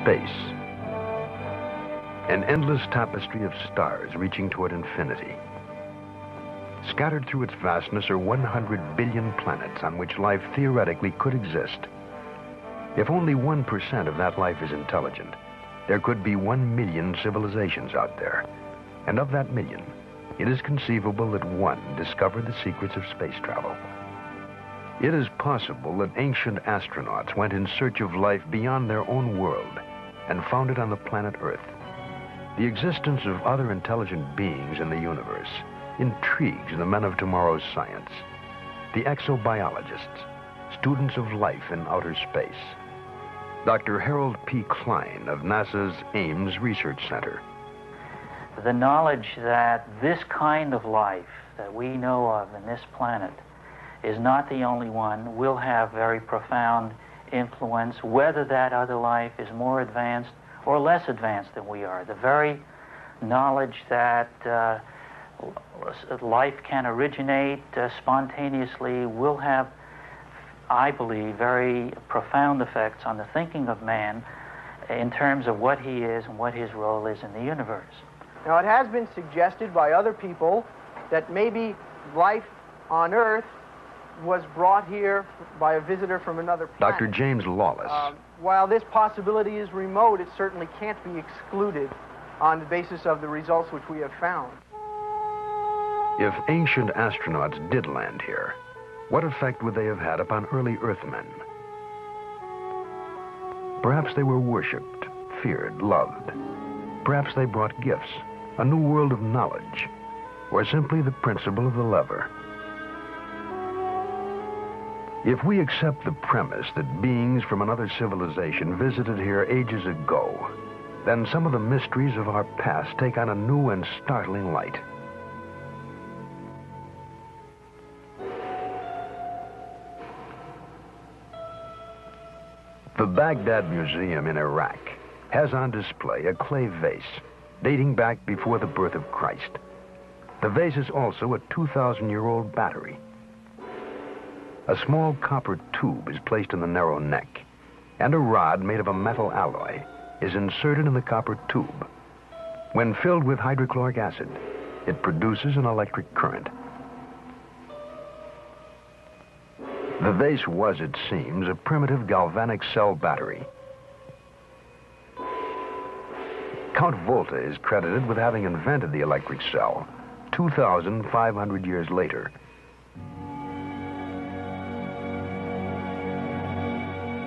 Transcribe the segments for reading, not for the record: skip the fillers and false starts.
Space. An endless tapestry of stars reaching toward infinity. Scattered through its vastness are 100 billion planets on which life theoretically could exist. If only 1% of that life is intelligent, there could be 1 million civilizations out there. And of that million, it is conceivable that one discovered the secrets of space travel. It is possible that ancient astronauts went in search of life beyond their own world and found it on the planet Earth. The existence of other intelligent beings in the universe intrigues the men of tomorrow's science, the exobiologists, students of life in outer space. Dr. Harold P. Klein of NASA's Ames Research Center. The knowledge that this kind of life that we know of in this planet is not the only one will have very profound influence, whether that other life is more advanced or less advanced than we are. The very knowledge that life can originate spontaneously will have, I believe, very profound effects on the thinking of man in terms of what he is and what his role is in the universe. Now, it has been suggested by other people that maybe life on Earth was brought here by a visitor from another planet. Dr. James Lawless. While this possibility is remote, it certainly can't be excluded on the basis of the results which we have found. If ancient astronauts did land here, what effect would they have had upon early Earthmen? Perhaps they were worshipped, feared, loved. Perhaps they brought gifts, a new world of knowledge, or simply the principle of the lever. If we accept the premise that beings from another civilization visited here ages ago, then some of the mysteries of our past take on a new and startling light. The Baghdad Museum in Iraq has on display a clay vase dating back before the birth of Christ. The vase is also a 2,000-year-old battery. A small copper tube is placed in the narrow neck, and a rod made of a metal alloy is inserted in the copper tube. When filled with hydrochloric acid, it produces an electric current. The vase was, it seems, a primitive galvanic cell battery. Count Volta is credited with having invented the electric cell 2,500 years later.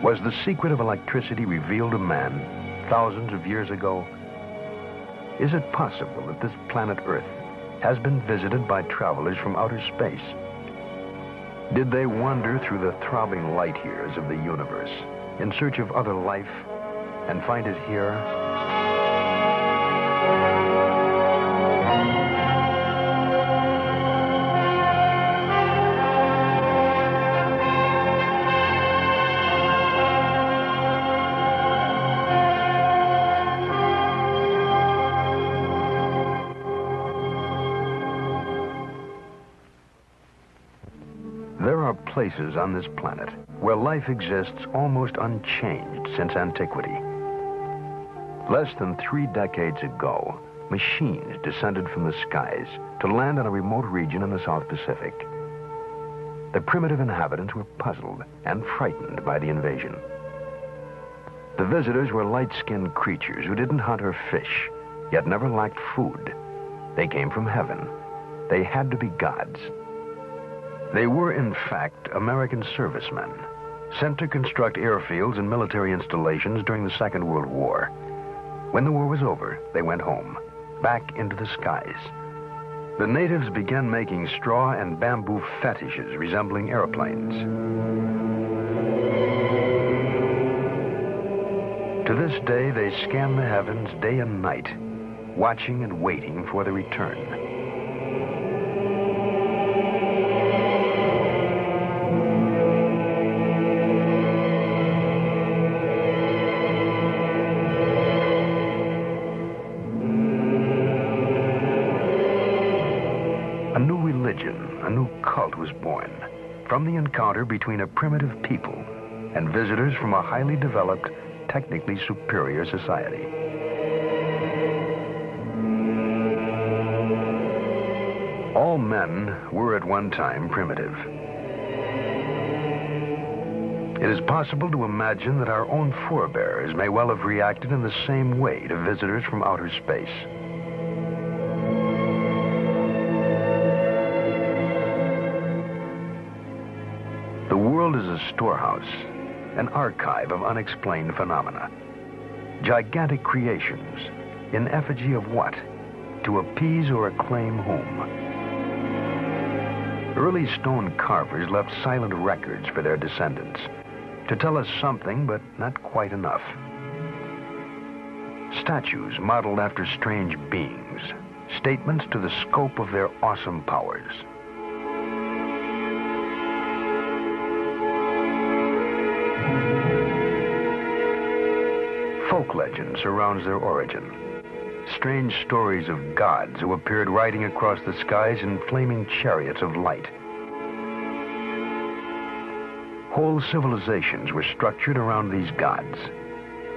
Was the secret of electricity revealed to man thousands of years ago? Is it possible that this planet Earth has been visited by travelers from outer space? Did they wander through the throbbing light years of the universe in search of other life and find it here? Places on this planet where life exists almost unchanged since antiquity. Less than 3 decades ago, machines descended from the skies to land on a remote region in the South Pacific. The primitive inhabitants were puzzled and frightened by the invasion. The visitors were light-skinned creatures who didn't hunt or fish, yet never lacked food. They came from heaven. They had to be gods. They were, in fact, American servicemen, sent to construct airfields and military installations during the Second World War. When the war was over, they went home, back into the skies. The natives began making straw and bamboo fetishes resembling airplanes. To this day, they scan the heavens day and night, watching and waiting for the return. A new cult was born from the encounter between a primitive people and visitors from a highly developed technically superior society. All men were at one time primitive. It is possible to imagine that our own forebears may well have reacted in the same way to visitors from outer space. The world is a storehouse, an archive of unexplained phenomena. Gigantic creations, in effigy of what? To appease or acclaim whom? Early stone carvers left silent records for their descendants, to tell us something, but not quite enough. Statues modeled after strange beings, statements to the scope of their awesome powers. Folk legend surrounds their origin. Strange stories of gods who appeared riding across the skies in flaming chariots of light. Whole civilizations were structured around these gods.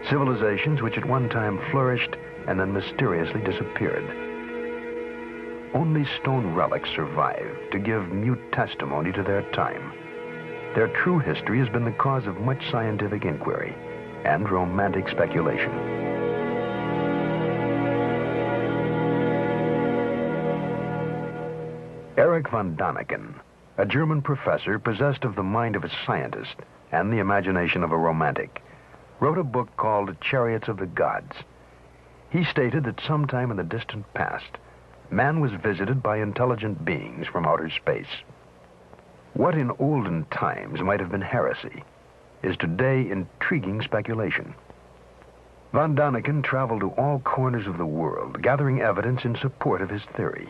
Civilizations which at one time flourished and then mysteriously disappeared. Only stone relics survive to give mute testimony to their time. Their true history has been the cause of much scientific inquiry and romantic speculation. Erich von Däniken, a German professor possessed of the mind of a scientist and the imagination of a romantic, wrote a book called Chariots of the Gods. He stated that sometime in the distant past, man was visited by intelligent beings from outer space. What in olden times might have been heresy is today intriguing speculation. Von Däniken traveled to all corners of the world, gathering evidence in support of his theory.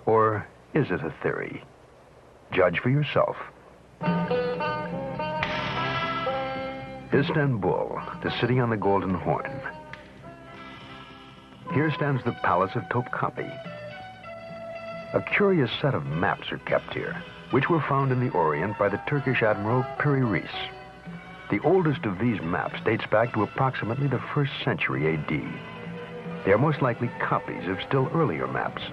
Or is it a theory? Judge for yourself. Istanbul, the city on the Golden Horn. Here stands the Palace of Topkapi. A curious set of maps are kept here, which were found in the Orient by the Turkish Admiral Piri Reis. The oldest of these maps dates back to approximately the 1st century AD. They are most likely copies of still earlier maps.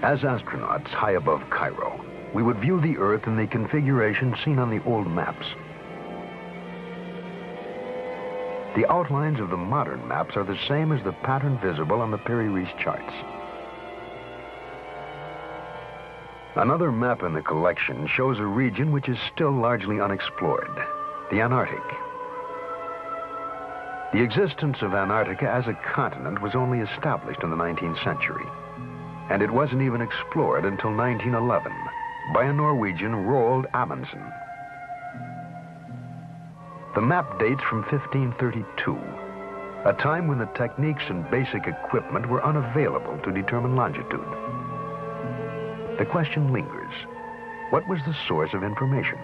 As astronauts high above Cairo, we would view the Earth in the configuration seen on the old maps. The outlines of the modern maps are the same as the pattern visible on the Piri Reis charts. Another map in the collection shows a region which is still largely unexplored, the Antarctic. The existence of Antarctica as a continent was only established in the 19th century, and it wasn't even explored until 1911 by a Norwegian, Roald Amundsen. The map dates from 1532, a time when the techniques and basic equipment were unavailable to determine longitude. The question lingers: what was the source of information?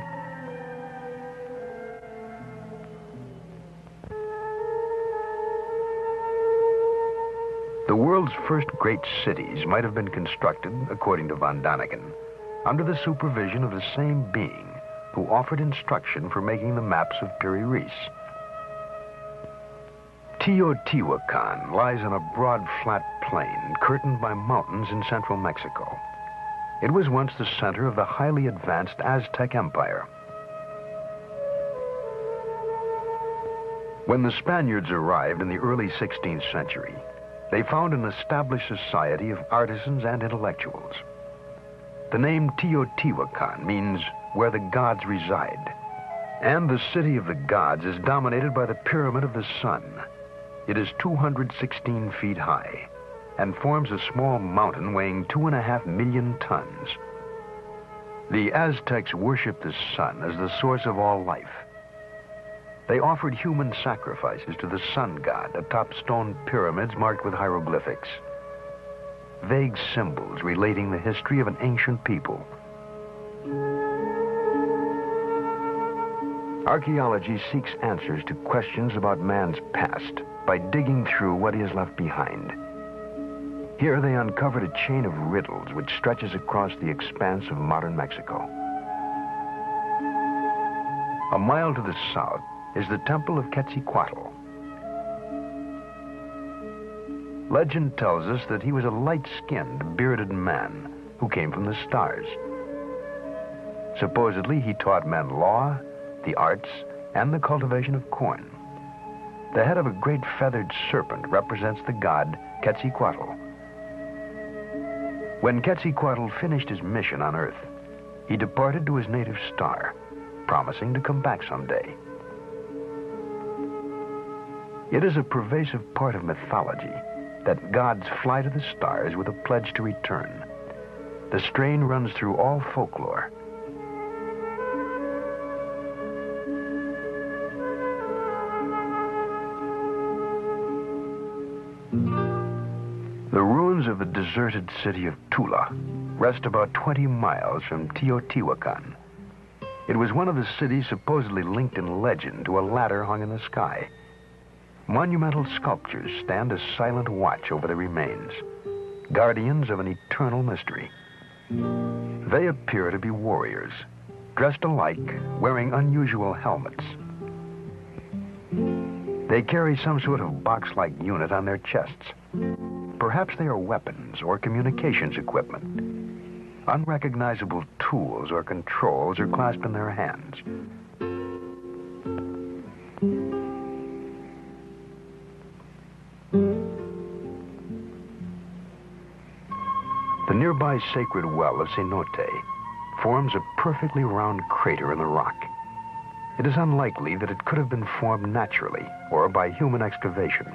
The world's first great cities might have been constructed, according to von Däniken, under the supervision of the same being who offered instruction for making the maps of Piri Reis. Teotihuacan lies on a broad, flat plain curtained by mountains in central Mexico. It was once the center of the highly advanced Aztec Empire. When the Spaniards arrived in the early 16th century, they found an established society of artisans and intellectuals. The name Teotihuacan means where the gods reside. And the city of the gods is dominated by the Pyramid of the Sun. It is 216 feet high and forms a small mountain weighing 2.5 million tons. The Aztecs worshipped the sun as the source of all life. They offered human sacrifices to the sun god atop stone pyramids marked with hieroglyphics, vague symbols relating the history of an ancient people. Archaeology seeks answers to questions about man's past by digging through what he has left behind. Here they uncovered a chain of riddles which stretches across the expanse of modern Mexico. A mile to the south, is the temple of Quetzalcoatl. Legend tells us that he was a light-skinned, bearded man who came from the stars. Supposedly, he taught men law, the arts, and the cultivation of corn. The head of a great feathered serpent represents the god Quetzalcoatl. When Quetzalcoatl finished his mission on Earth, he departed to his native star, promising to come back someday. It is a pervasive part of mythology that gods fly to the stars with a pledge to return. The strain runs through all folklore. The ruins of the deserted city of Tula rest about 20 miles from Teotihuacan. It was one of the cities supposedly linked in legend to a ladder hung in the sky. Monumental sculptures stand as silent watch over the remains, guardians of an eternal mystery. They appear to be warriors, dressed alike, wearing unusual helmets. They carry some sort of box-like unit on their chests. Perhaps they are weapons or communications equipment. Unrecognizable tools or controls are clasped in their hands. The nearby sacred well of Cenote forms a perfectly round crater in the rock. It is unlikely that it could have been formed naturally or by human excavation.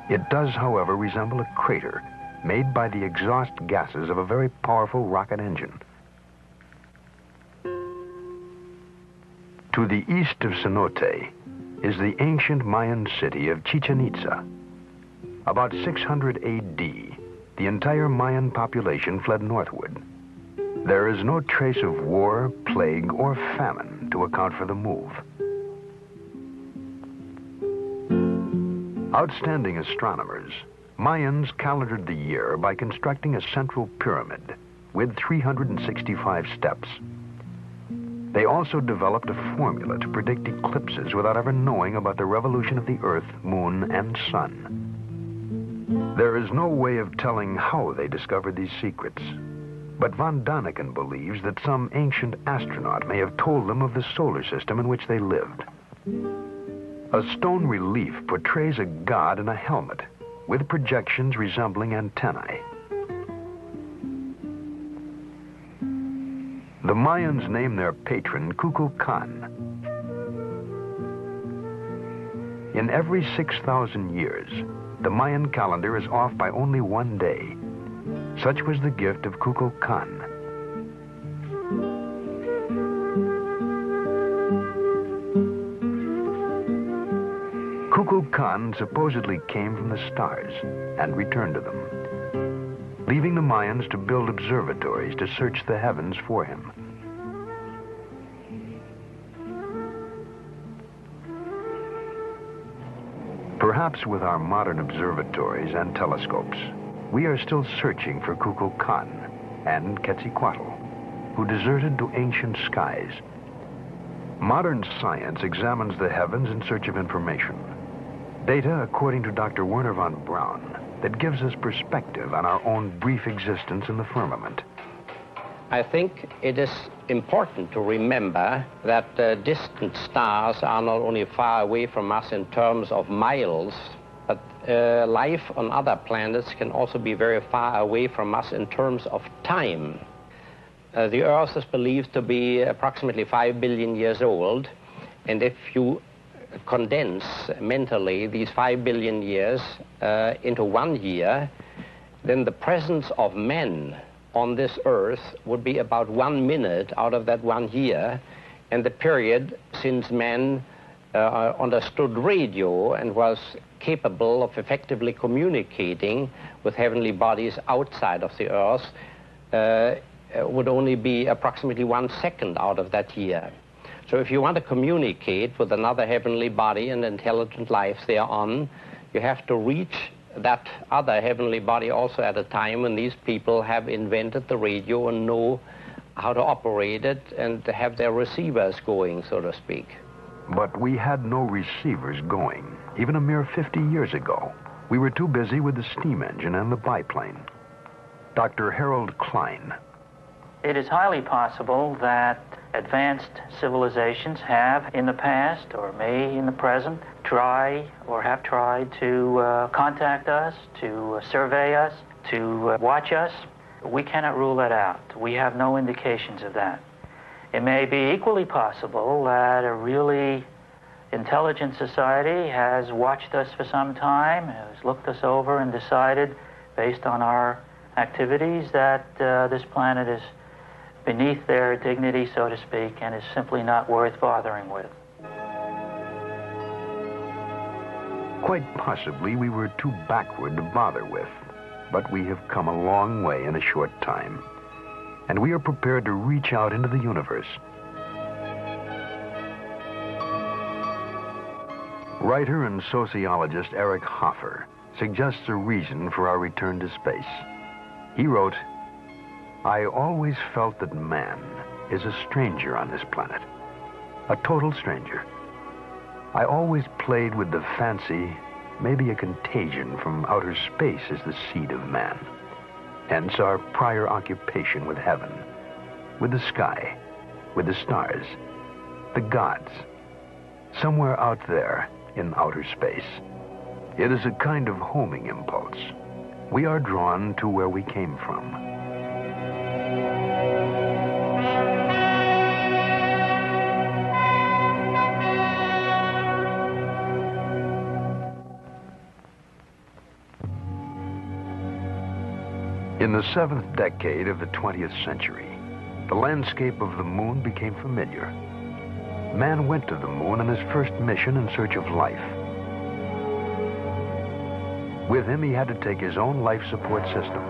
It does, however, resemble a crater made by the exhaust gases of a very powerful rocket engine. To the east of Cenote is the ancient Mayan city of Chichen Itza. About 600 A.D., the entire Mayan population fled northward. There is no trace of war, plague, or famine to account for the move. Outstanding astronomers, Mayans calendared the year by constructing a central pyramid with 365 steps. They also developed a formula to predict eclipses without ever knowing about the revolution of the Earth, Moon, and Sun. There is no way of telling how they discovered these secrets, but von Daniken believes that some ancient astronaut may have told them of the solar system in which they lived. A stone relief portrays a god in a helmet with projections resembling antennae. The Mayans name their patron Kukulkan. In every 6,000 years, the Mayan calendar is off by only one day. Such was the gift of Kukulkan. Kukulkan supposedly came from the stars and returned to them, leaving the Mayans to build observatories to search the heavens for him. Perhaps with our modern observatories and telescopes, we are still searching for Kukulkan and Quetzalcoatl, who deserted to ancient skies. Modern science examines the heavens in search of information. Data, according to Dr. Werner von Braun, that gives us perspective on our own brief existence in the firmament. I think it is important to remember that distant stars are not only far away from us in terms of miles, but life on other planets can also be very far away from us in terms of time. The Earth is believed to be approximately 5 billion years old, and if you condense mentally these 5 billion years into 1 year, then the presence of men on this Earth would be about 1 minute out of that 1 year, and the period since man understood radio and was capable of effectively communicating with heavenly bodies outside of the Earth would only be approximately 1 second out of that year. So if you want to communicate with another heavenly body and intelligent life thereon, you have to reach that other heavenly body also at a time when these people have invented the radio and know how to operate it and have their receivers going, so to speak. But we had no receivers going, even a mere 50 years ago. We were too busy with the steam engine and the biplane. Dr. Harold Klein. It is highly possible that advanced civilizations have in the past, or may in the present, try or have tried to contact us, to survey us, to watch us. We cannot rule that out. We have no indications of that. It may be equally possible that a really intelligent society has watched us for some time, has looked us over and decided, based on our activities, that this planet is beneath their dignity, so to speak, and is simply not worth bothering with. Quite possibly we were too backward to bother with, but we have come a long way in a short time, and we are prepared to reach out into the universe. Writer and sociologist Eric Hoffer suggests a reason for our return to space. He wrote, "I always felt that man is a stranger on this planet, a total stranger. I always played with the fancy, maybe a contagion from outer space is the seed of man. Hence our prior occupation with heaven, with the sky, with the stars, the gods, somewhere out there in outer space. It is a kind of homing impulse. We are drawn to where we came from." In the 7th decade of the 20th century, the landscape of the moon became familiar. Man went to the moon on his first mission in search of life. With him, he had to take his own life support system.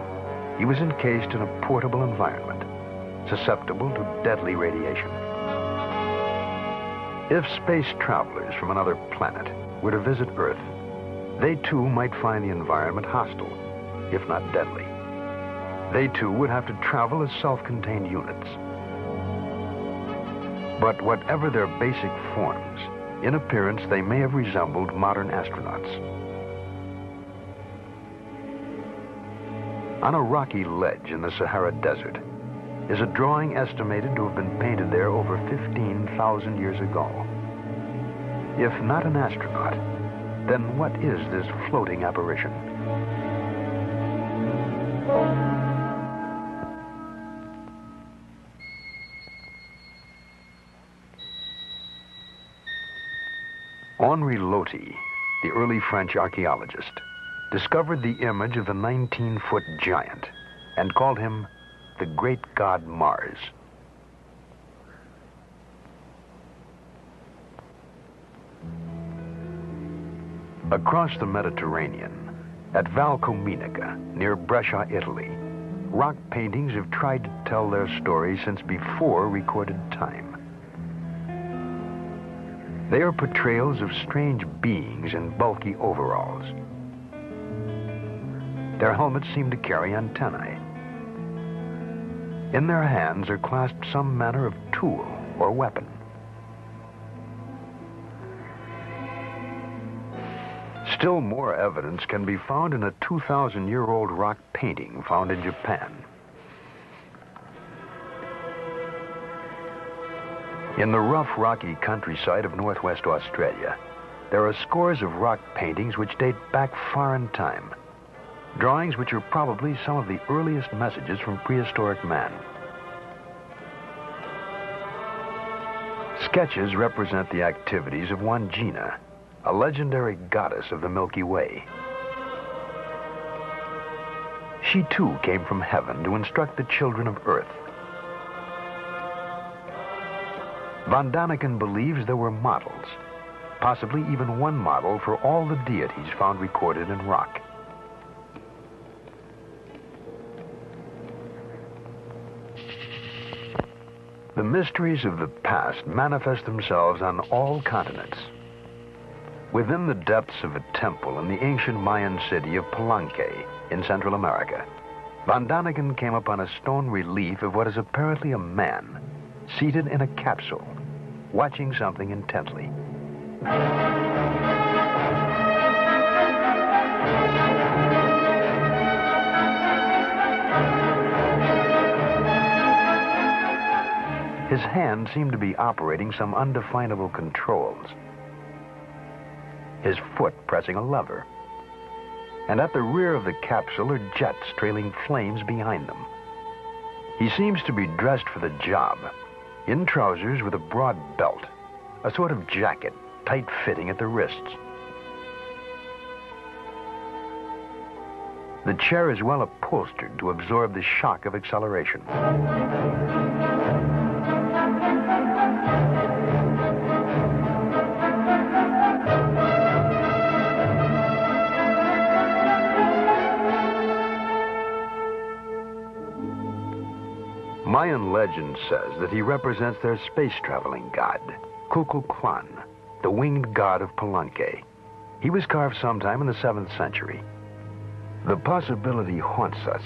He was encased in a portable environment, susceptible to deadly radiation. If space travelers from another planet were to visit Earth, they too might find the environment hostile, if not deadly. They too would have to travel as self-contained units. But whatever their basic forms, in appearance they may have resembled modern astronauts. On a rocky ledge in the Sahara Desert is a drawing estimated to have been painted there over 15,000 years ago. If not an astronaut, then what is this floating apparition? Henri Loti, the early French archaeologist, discovered the image of the 19-foot giant and called him the great god Mars. Across the Mediterranean, at Valcominica, near Brescia, Italy, rock paintings have tried to tell their story since before recorded time. They are portrayals of strange beings in bulky overalls. Their helmets seem to carry antennae. In their hands are clasped some manner of tool or weapon. Still more evidence can be found in a 2,000-year-old rock painting found in Japan. In the rough, rocky countryside of northwest Australia, there are scores of rock paintings which date back far in time. Drawings which are probably some of the earliest messages from prehistoric man. Sketches represent the activities of one Gina, a legendary goddess of the Milky Way. She too came from heaven to instruct the children of Earth. Von Daniken believes there were models, possibly even one model for all the deities found recorded in rock. The mysteries of the past manifest themselves on all continents. Within the depths of a temple in the ancient Mayan city of Palenque in Central America, Von Daniken came upon a stone relief of what is apparently a man seated in a capsule, watching something intently. His hand seemed to be operating some undefinable controls. His foot pressing a lever. And at the rear of the capsule are jets trailing flames behind them. He seems to be dressed for the job, in trousers with a broad belt, a sort of jacket, tight-fitting at the wrists. The chair is well upholstered to absorb the shock of acceleration. Mayan legend says that he represents their space-traveling god, Kukulkan, the winged god of Palenque. He was carved sometime in the 7th century. The possibility haunts us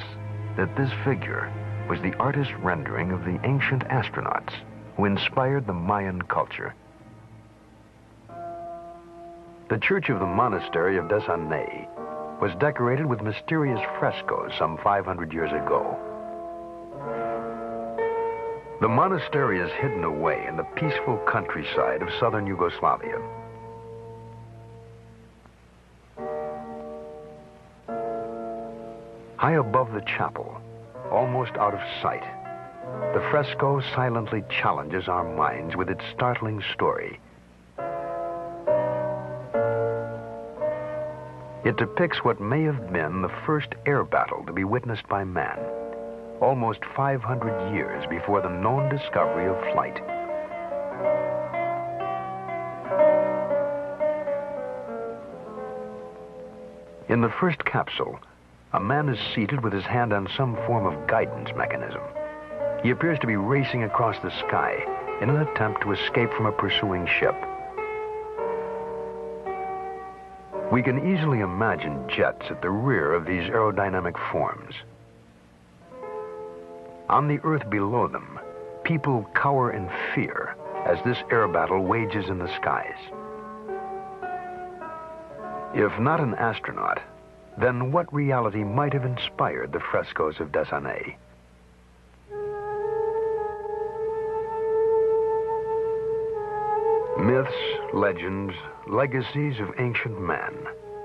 that this figure was the artist's rendering of the ancient astronauts who inspired the Mayan culture. The church of the monastery of Desanay was decorated with mysterious frescoes some 500 years ago. The monastery is hidden away in the peaceful countryside of southern Yugoslavia. High above the chapel, almost out of sight, the fresco silently challenges our minds with its startling story. It depicts what may have been the first air battle to be witnessed by man, almost 500 years before the known discovery of flight. In the first capsule, a man is seated with his hand on some form of guidance mechanism. He appears to be racing across the sky in an attempt to escape from a pursuing ship. We can easily imagine jets at the rear of these aerodynamic forms. On the earth below them, people cower in fear as this air battle wages in the skies. If not an astronaut, then what reality might have inspired the frescoes of Desanay? Myths, legends, legacies of ancient man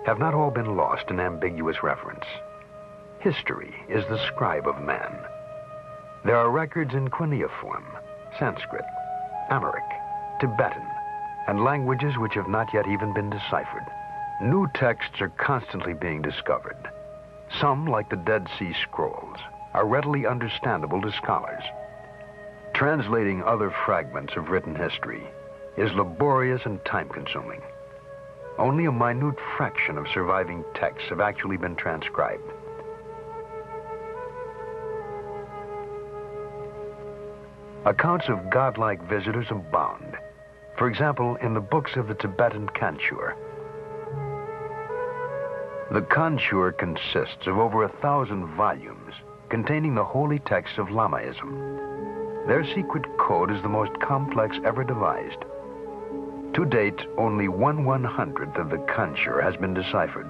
have not all been lost in ambiguous reference. History is the scribe of man. There are records in cuneiform, Sanskrit, Americ, Tibetan, and languages which have not yet even been deciphered. New texts are constantly being discovered. Some, like the Dead Sea Scrolls, are readily understandable to scholars. Translating other fragments of written history is laborious and time-consuming. Only a minute fraction of surviving texts have actually been transcribed. Accounts of godlike visitors abound. For example, in the books of the Tibetan Kanchur. The Kanchur consists of over 1,000 volumes containing the holy texts of Lamaism. Their secret code is the most complex ever devised. To date, only 1/100th of the Kanchur has been deciphered.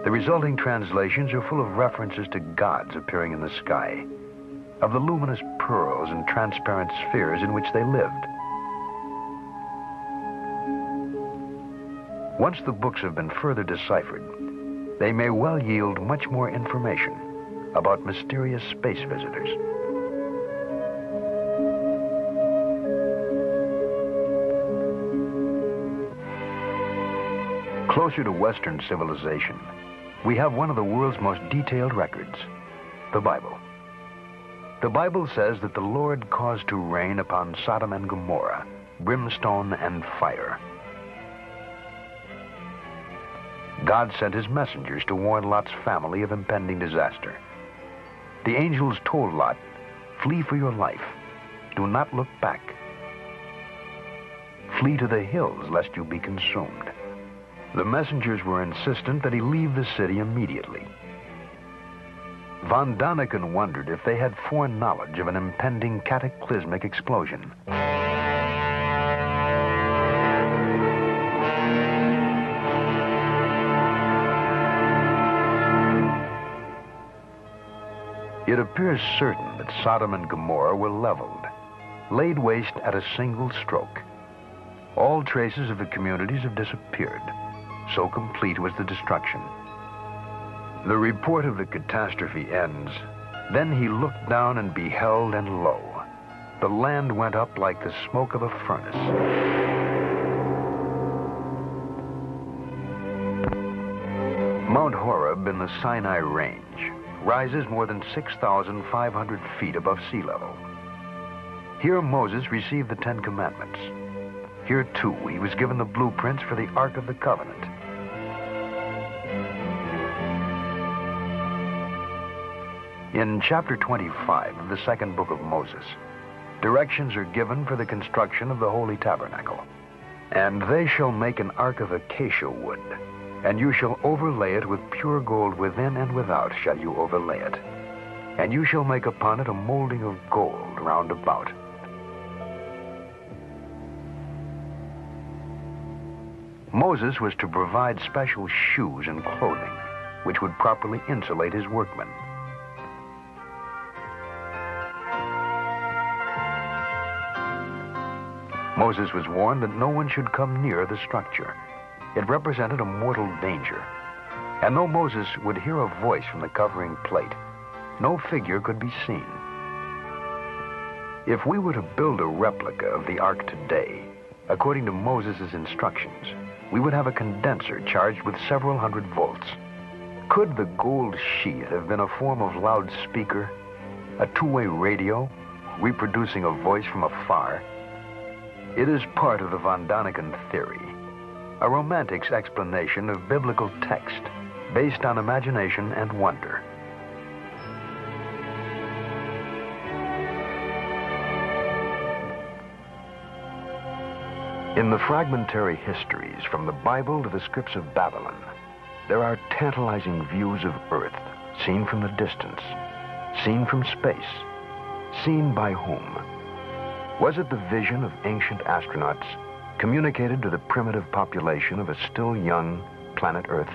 The resulting translations are full of references to gods appearing in the sky, of the luminous pearls and transparent spheres in which they lived. Once the books have been further deciphered, they may well yield much more information about mysterious space visitors. Closer to Western civilization, we have one of the world's most detailed records, the Bible. The Bible says that the Lord caused to rain upon Sodom and Gomorrah brimstone and fire. God sent his messengers to warn Lot's family of impending disaster. The angels told Lot, "Flee for your life. Do not look back. Flee to the hills lest you be consumed." The messengers were insistent that he leave the city immediately. Von Daniken wondered if they had foreknowledge of an impending cataclysmic explosion. appears certain that Sodom and Gomorrah were leveled, laid waste at a single stroke. All traces of the communities have disappeared. So complete was the destruction. The report of the catastrophe ends. Then he looked down and beheld, and lo, the land went up like the smoke of a furnace. Mount Horeb in the Sinai Range rises more than 6,500 feet above sea level. Here Moses received the Ten Commandments. Here, too, he was given the blueprints for the Ark of the Covenant. In chapter 25 of the second book of Moses, directions are given for the construction of the Holy Tabernacle. And they shall make an ark of acacia wood, and you shall overlay it with pure gold within and without shall you overlay it. And you shall make upon it a molding of gold round about. Moses was to provide special shoes and clothing, which would properly insulate his workmen. Moses was warned that no one should come near the structure. It represented a mortal danger. And though Moses would hear a voice from the covering plate, no figure could be seen. If we were to build a replica of the ark today, according to Moses' instructions, we would have a condenser charged with several hundred volts. Could the gold sheath have been a form of loudspeaker, a two-way radio, reproducing a voice from afar? It is part of the Von Daniken theory, a romantic's explanation of biblical text based on imagination and wonder. In the fragmentary histories from the Bible to the scripts of Babylon, there are tantalizing views of Earth, seen from the distance, seen from space, seen by whom? Was it the vision of ancient astronauts communicated to the primitive population of a still young planet Earth?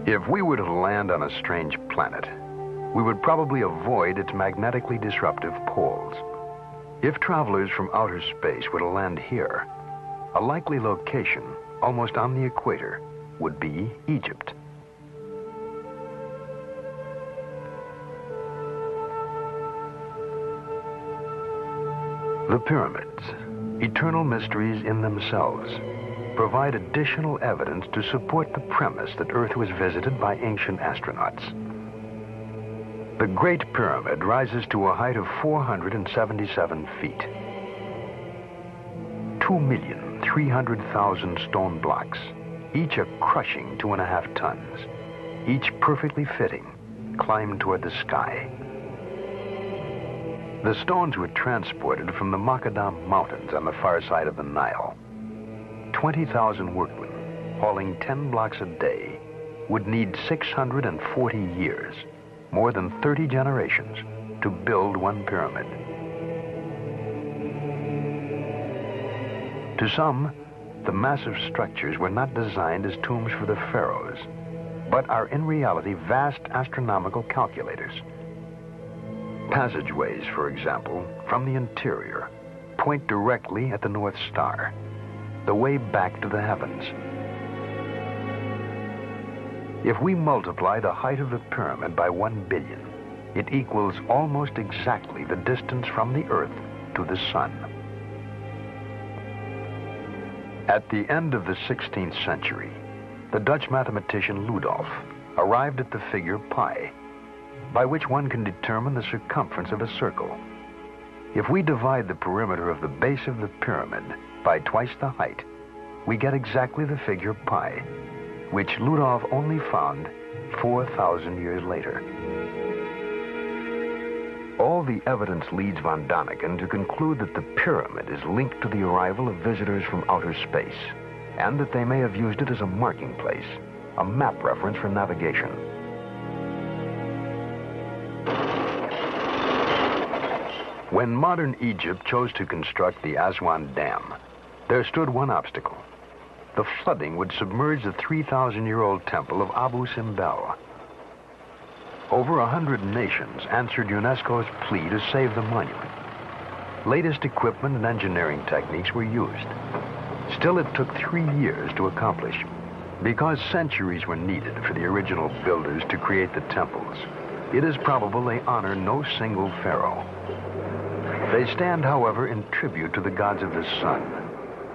If we were to land on a strange planet, we would probably avoid its magnetically disruptive poles. If travelers from outer space were to land here, a likely location, almost on the equator, would be Egypt. The pyramids, eternal mysteries in themselves, provide additional evidence to support the premise that Earth was visited by ancient astronauts. The Great Pyramid rises to a height of 477 feet. 2,300,000 stone blocks, each a crushing 2.5 tons, each perfectly fitting, climbed toward the sky. The stones were transported from the Macadam Mountains on the far side of the Nile. 20,000 workmen, hauling 10 blocks a day, would need 640 years, more than 30 generations, to build one pyramid. To some, the massive structures were not designed as tombs for the pharaohs, but are in reality vast astronomical calculators. Passageways, for example, from the interior, point directly at the North Star, the way back to the heavens. If we multiply the height of the pyramid by 1 billion, it equals almost exactly the distance from the Earth to the Sun. At the end of the 16th century, the Dutch mathematician Ludolf arrived at the figure pi, by which one can determine the circumference of a circle. If we divide the perimeter of the base of the pyramid by twice the height, we get exactly the figure pi, which Ludolf only found 4,000 years later. All the evidence leads Von Daniken to conclude that the pyramid is linked to the arrival of visitors from outer space, and that they may have used it as a marking place, a map reference for navigation. When modern Egypt chose to construct the Aswan Dam, there stood one obstacle: the flooding would submerge the 3,000-year-old temple of Abu Simbel. Over 100 nations answered UNESCO's plea to save the monument. Latest equipment and engineering techniques were used. Still, it took 3 years to accomplish. Because centuries were needed for the original builders to create the temples, it is probable they honor no single pharaoh. They stand, however, in tribute to the gods of the sun,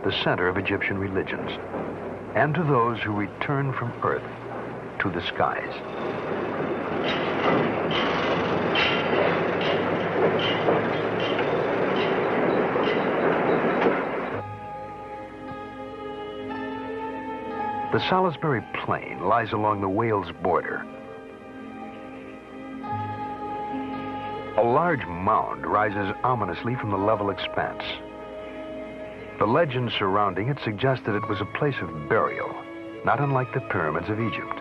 the center of Egyptian religions, and to those who return from earth to the skies. The Salisbury Plain lies along the Wales border. A large mound rises ominously from the level expanse. The legend surrounding it suggests that it was a place of burial, not unlike the pyramids of Egypt.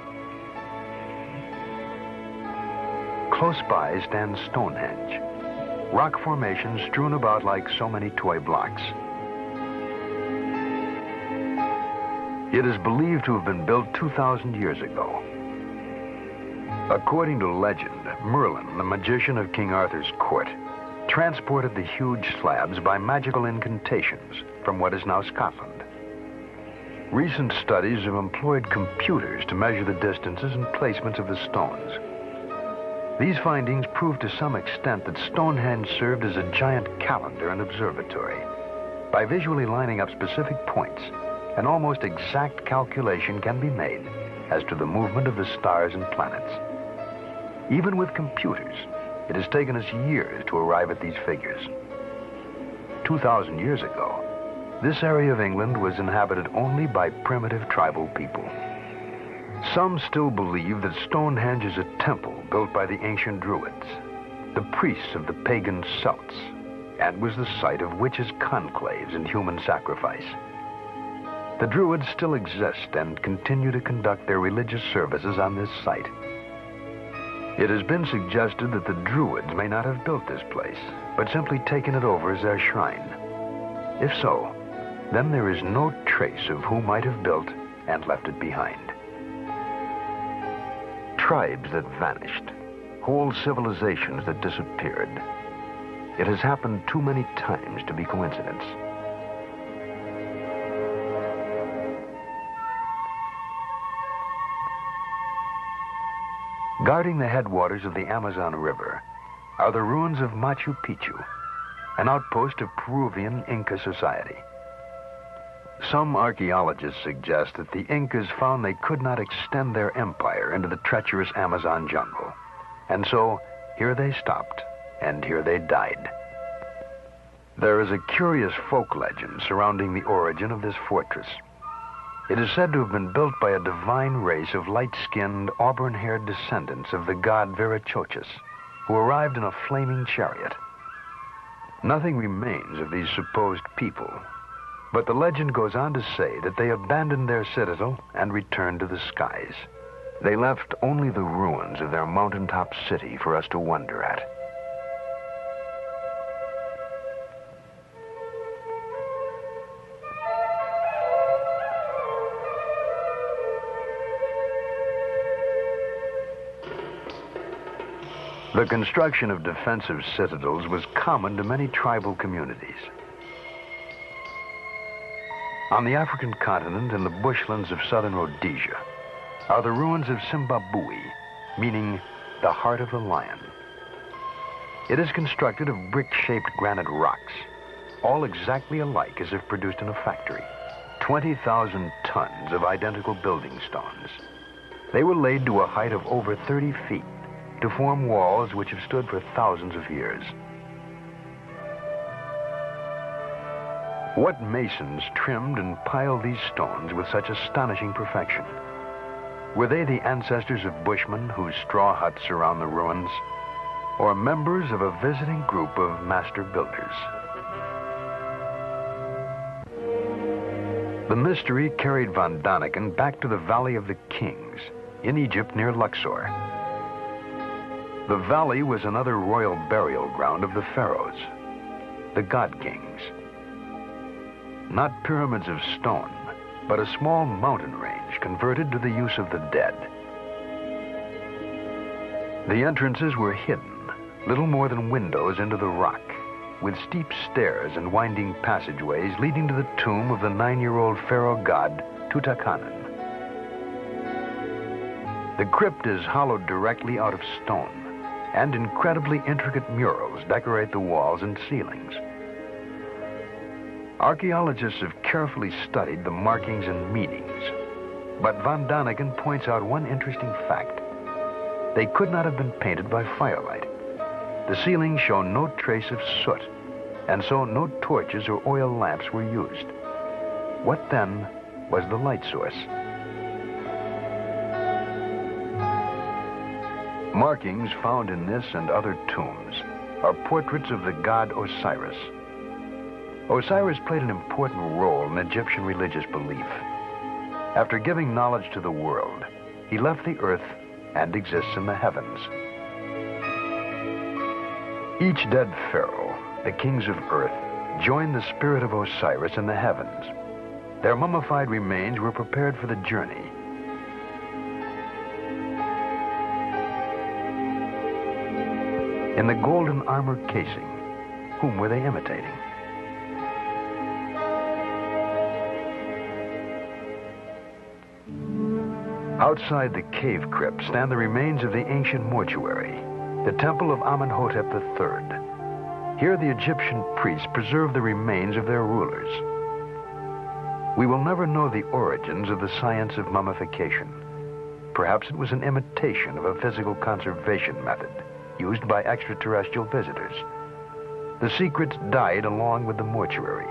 Close by stands Stonehenge, rock formations strewn about like so many toy blocks. It is believed to have been built 2,000 years ago. According to legend, Merlin, the magician of King Arthur's court, transported the huge slabs by magical incantations from what is now Scotland. Recent studies have employed computers to measure the distances and placements of the stones. These findings prove to some extent that Stonehenge served as a giant calendar and observatory. By visually lining up specific points, an almost exact calculation can be made as to the movement of the stars and planets. Even with computers, it has taken us years to arrive at these figures. 2,000 years ago, this area of England was inhabited only by primitive tribal people. Some still believe that Stonehenge is a temple built by the ancient Druids, the priests of the pagan Celts, and was the site of witches' conclaves and human sacrifice. The Druids still exist and continue to conduct their religious services on this site. It has been suggested that the Druids may not have built this place, but simply taken it over as their shrine. If so, then there is no trace of who might have built and left it behind. Tribes that vanished, whole civilizations that disappeared. It has happened too many times to be coincidence. Guarding the headwaters of the Amazon River are the ruins of Machu Picchu, an outpost of Peruvian Inca society. Some archaeologists suggest that the Incas found they could not extend their empire into the treacherous Amazon jungle. And so, here they stopped, and here they died. There is a curious folk legend surrounding the origin of this fortress. It is said to have been built by a divine race of light-skinned, auburn-haired descendants of the god Viracochus, who arrived in a flaming chariot. Nothing remains of these supposed people, but the legend goes on to say that they abandoned their citadel and returned to the skies. They left only the ruins of their mountaintop city for us to wonder at. The construction of defensive citadels was common to many tribal communities. On the African continent and the bushlands of southern Rhodesia are the ruins of Zimbabwe, meaning the heart of the lion. It is constructed of brick-shaped granite rocks, all exactly alike as if produced in a factory. 20,000 tons of identical building stones. They were laid to a height of over 30 feet to form walls which have stood for thousands of years. What masons trimmed and piled these stones with such astonishing perfection? Were they the ancestors of bushmen whose straw huts surround the ruins, or members of a visiting group of master builders? The mystery carried Van Daniken back to the Valley of the Kings in Egypt near Luxor. The valley was another royal burial ground of the pharaohs, the god kings. Not pyramids of stone, but a small mountain range converted to the use of the dead. The entrances were hidden, little more than windows into the rock, with steep stairs and winding passageways leading to the tomb of the 9-year-old pharaoh god Tutankhamun. The crypt is hollowed directly out of stone, and incredibly intricate murals decorate the walls and ceilings. Archaeologists have carefully studied the markings and meanings, but Van Daniken points out one interesting fact. They could not have been painted by firelight. The ceilings show no trace of soot, and so no torches or oil lamps were used. What then was the light source? Markings found in this and other tombs are portraits of the god Osiris. Osiris played an important role in Egyptian religious belief. After giving knowledge to the world, he left the earth and exists in the heavens. Each dead pharaoh, the kings of earth, joined the spirit of Osiris in the heavens. Their mummified remains were prepared for the journey. In the golden armor casing, whom were they imitating? Outside the cave crypt stand the remains of the ancient mortuary, the temple of Amenhotep III. Here the Egyptian priests preserve the remains of their rulers. We will never know the origins of the science of mummification. Perhaps it was an imitation of a physical conservation method used by extraterrestrial visitors. The secrets died along with the mortuary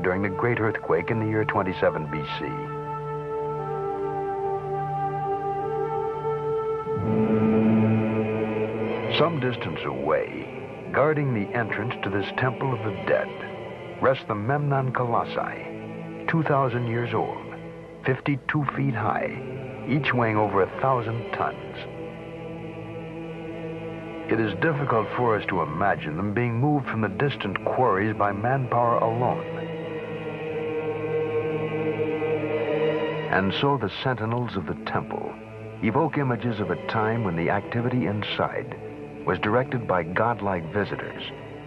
during the great earthquake in the year 27 BC. Some distance away, guarding the entrance to this temple of the dead, rests the Memnon Colossi, 2,000 years old, 52 feet high, each weighing over 1,000 tons. It is difficult for us to imagine them being moved from the distant quarries by manpower alone. And so the sentinels of the temple evoke images of a time when the activity inside was directed by godlike visitors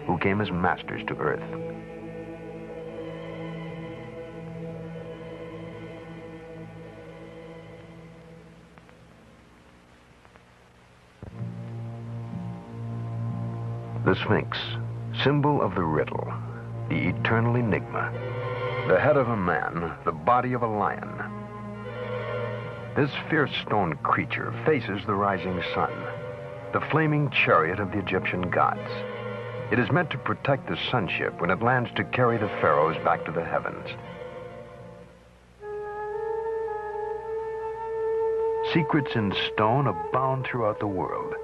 who came as masters to earth. The Sphinx, symbol of the riddle, the eternal enigma. The head of a man, the body of a lion. This fierce stone creature faces the rising sun, the flaming chariot of the Egyptian gods. It is meant to protect the sunship when it lands to carry the pharaohs back to the heavens. Secrets in stone abound throughout the world.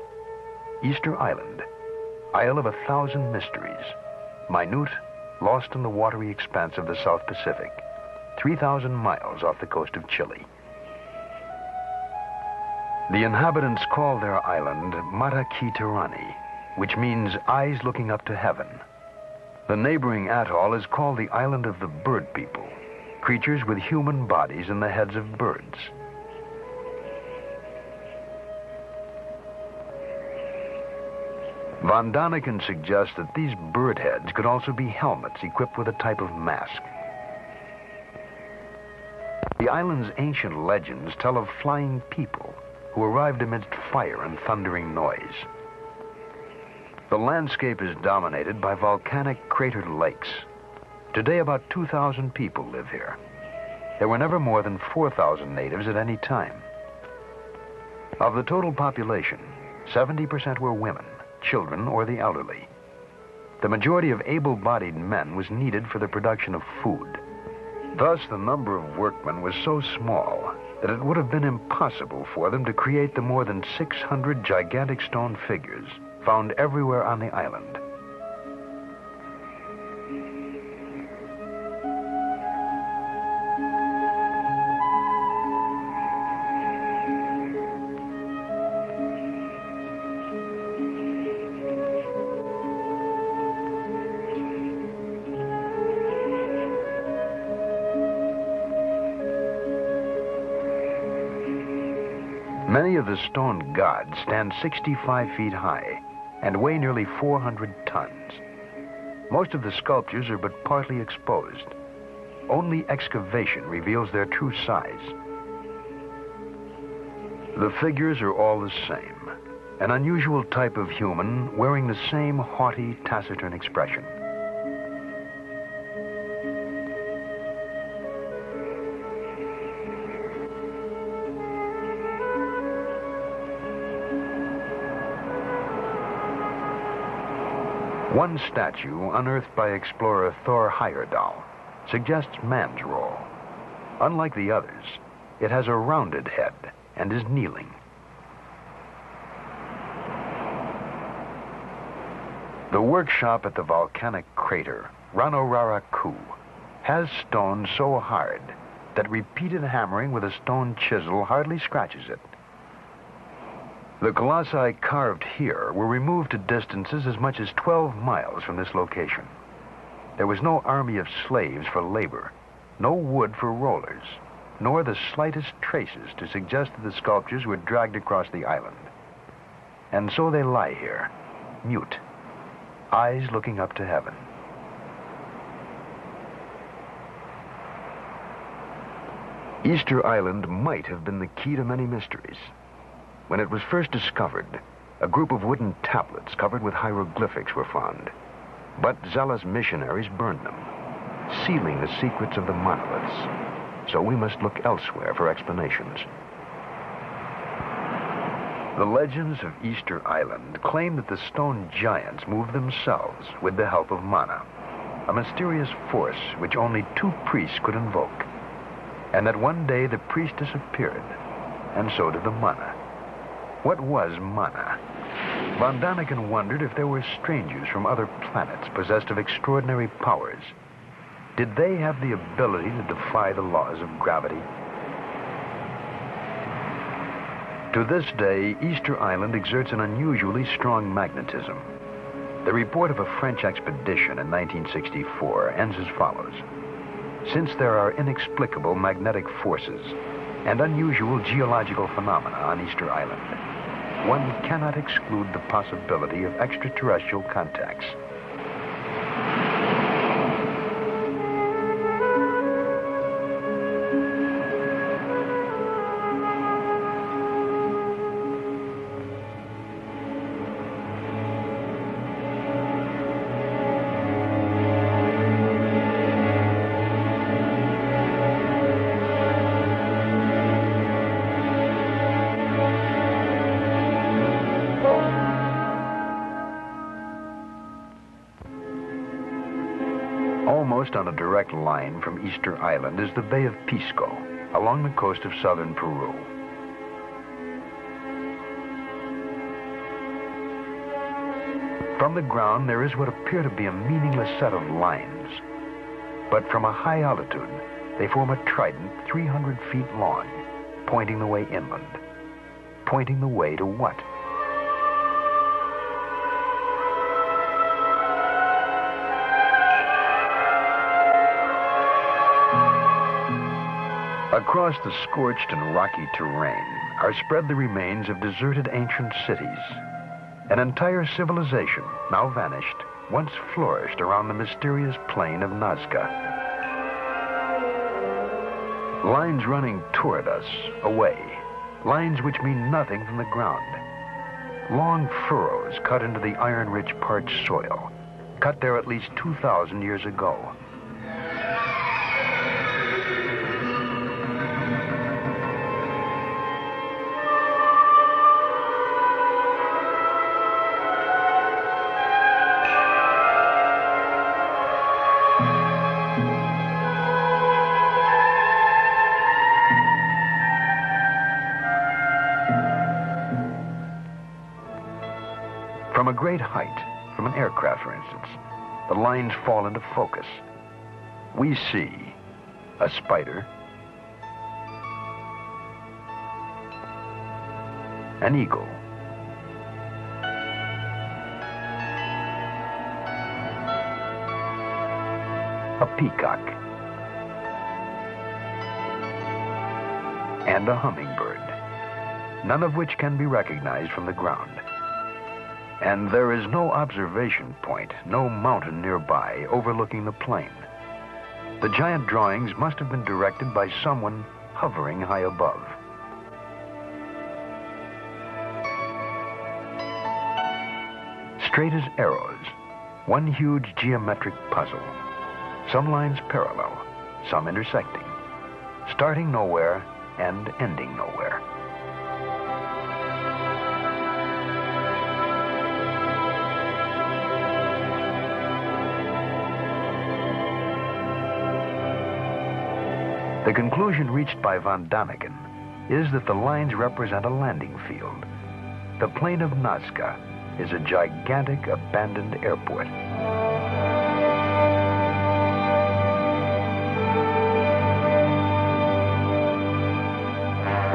Easter Island, Isle of 1,000 mysteries, minute, lost in the watery expanse of the South Pacific, 3,000 miles off the coast of Chile. The inhabitants call their island Mata Ki Tirani, which means eyes looking up to heaven. The neighboring atoll is called the Island of the Bird People, creatures with human bodies and the heads of birds. Van Daniken suggests that these bird heads could also be helmets equipped with a type of mask. The island's ancient legends tell of flying people who arrived amidst fire and thundering noise. The landscape is dominated by volcanic cratered lakes. Today, about 2,000 people live here. There were never more than 4,000 natives at any time. Of the total population, 70% were women, children, or the elderly. The majority of able-bodied men was needed for the production of food. Thus, the number of workmen was so small that it would have been impossible for them to create the more than 600 gigantic stone figures found everywhere on the island. Many of the stone gods stand 65 feet high and weigh nearly 400 tons. Most of the sculptures are but partly exposed. Only excavation reveals their true size. The figures are all the same, an unusual type of human wearing the same haughty, taciturn expression. One statue, unearthed by explorer Thor Heyerdahl, suggests man's role. Unlike the others, it has a rounded head and is kneeling. The workshop at the volcanic crater, Ranoraraku, has stone so hard that repeated hammering with a stone chisel hardly scratches it. The colossi carved here were removed to distances as much as 12 miles from this location. There was no army of slaves for labor, no wood for rollers, nor the slightest traces to suggest that the sculptures were dragged across the island. And so they lie here, mute, eyes looking up to heaven. Easter Island might have been the key to many mysteries. When it was first discovered, a group of wooden tablets covered with hieroglyphics were found. But zealous missionaries burned them, sealing the secrets of the monoliths. So we must look elsewhere for explanations. The legends of Easter Island claim that the stone giants moved themselves with the help of mana, a mysterious force which only 2 priests could invoke, and that one day the priest disappeared, and so did the mana. What was mana? Von Daniken wondered if there were strangers from other planets possessed of extraordinary powers. Did they have the ability to defy the laws of gravity? To this day, Easter Island exerts an unusually strong magnetism. The report of a French expedition in 1964 ends as follows. Since there are inexplicable magnetic forces and unusual geological phenomena on Easter Island, one cannot exclude the possibility of extraterrestrial contacts. Almost on a direct line from Easter Island is the Bay of Pisco, along the coast of southern Peru. From the ground, there is what appear to be a meaningless set of lines. But from a high altitude, they form a trident 300 feet long, pointing the way inland. Pointing the way to what? Across the scorched and rocky terrain are spread the remains of deserted ancient cities. An entire civilization, now vanished, once flourished around the mysterious plain of Nazca. Lines running toward us, away. Lines which mean nothing from the ground. Long furrows cut into the iron-rich parched soil, cut there at least 2,000 years ago. From a great height, from an aircraft, for instance, the lines fall into focus. We see a spider, an eagle, a peacock, and a hummingbird. none of which can be recognized from the ground. And there is no observation point, no mountain nearby overlooking the plain. The giant drawings must have been directed by someone hovering high above. Straight as arrows, one huge geometric puzzle. Some lines parallel, some intersecting, starting nowhere and ending nowhere. The conclusion reached by von Daniken is that the lines represent a landing field. The plain of Nazca is a gigantic abandoned airport.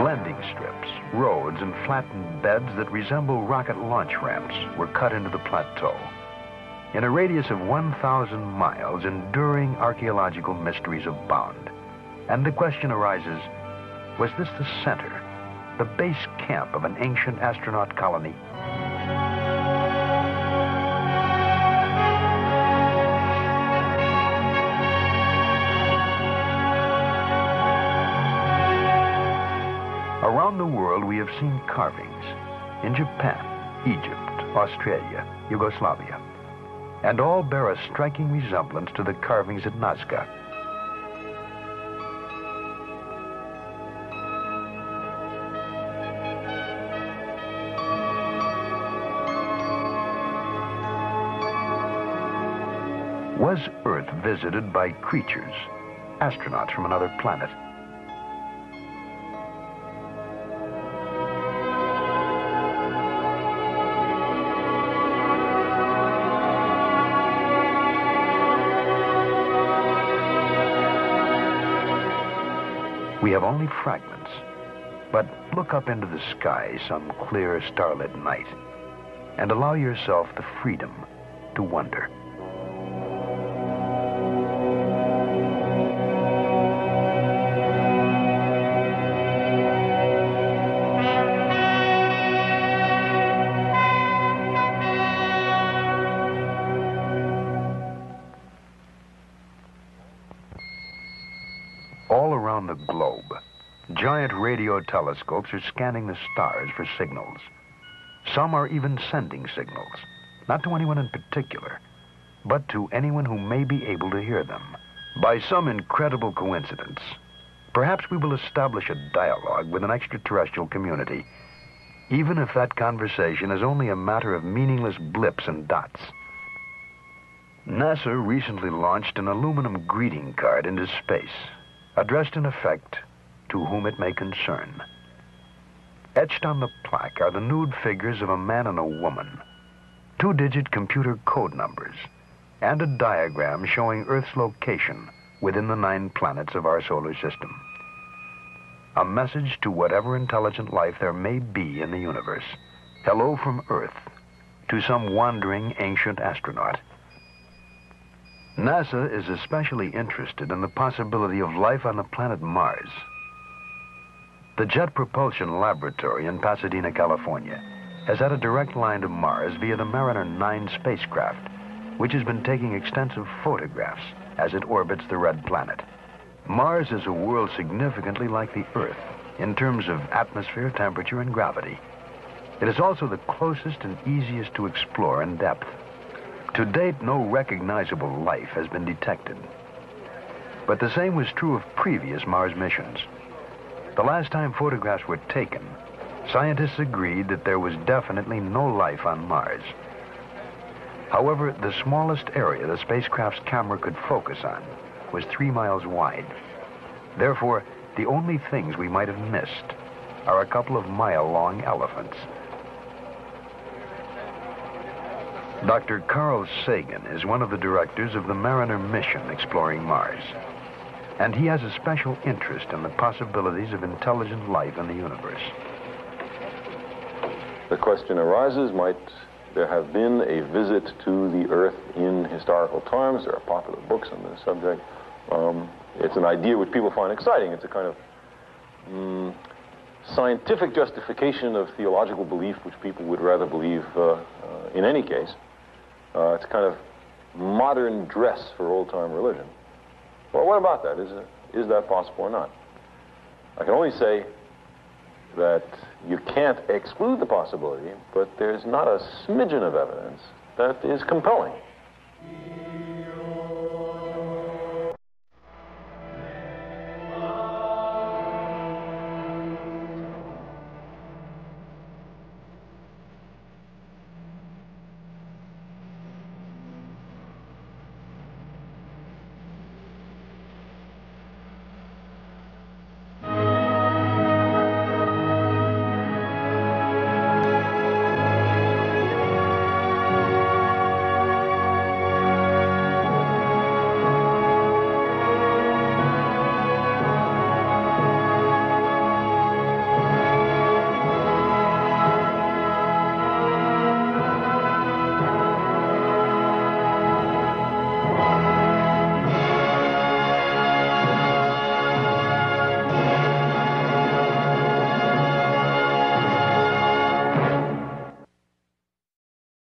Landing strips, roads, and flattened beds that resemble rocket launch ramps were cut into the plateau. In a radius of 1,000 miles, enduring archaeological mysteries abound. And the question arises, was this the center, the base camp of an ancient astronaut colony? Around the world, we have seen carvings in Japan, Egypt, Australia, Yugoslavia, and all bear a striking resemblance to the carvings at Nazca. Was Earth visited by creatures, astronauts from another planet? We have only fragments, but look up into the sky some clear starlit night and allow yourself the freedom to wonder. All around the globe, giant radio telescopes are scanning the stars for signals. Some are even sending signals, not to anyone in particular, but to anyone who may be able to hear them. By some incredible coincidence, perhaps we will establish a dialogue with an extraterrestrial community, even if that conversation is only a matter of meaningless blips and dots. NASA recently launched an aluminum greeting card into space, addressed in effect to whom it may concern. Etched on the plaque are the nude figures of a man and a woman, 2-digit computer code numbers, and a diagram showing Earth's location within the 9 planets of our solar system. A message to whatever intelligent life there may be in the universe. Hello from Earth to some wandering ancient astronaut. NASA is especially interested in the possibility of life on the planet Mars. The Jet Propulsion Laboratory in Pasadena, California, has had a direct line to Mars via the Mariner 9 spacecraft, which has been taking extensive photographs as it orbits the red planet. Mars is a world significantly like the Earth in terms of atmosphere, temperature, and gravity. It is also the closest and easiest to explore in depth. To date, no recognizable life has been detected. But the same was true of previous Mars missions. The last time photographs were taken, scientists agreed that there was definitely no life on Mars. However, the smallest area the spacecraft's camera could focus on was 3 miles wide. Therefore, the only things we might have missed are a couple of mile-long elephants. Dr. Carl Sagan is one of the directors of the Mariner mission exploring Mars, and he has a special interest in the possibilities of intelligent life in the universe. The question arises, might there have been a visit to the Earth in historical times? There are popular books on this subject. It's an idea which people find exciting. It's a kind of scientific justification of theological belief, which people would rather believe in any case. It's kind of modern dress for old-time religion. Well, what about that? Is that possible or not? I can only say that you can't exclude the possibility, but there's not a smidgen of evidence that is compelling.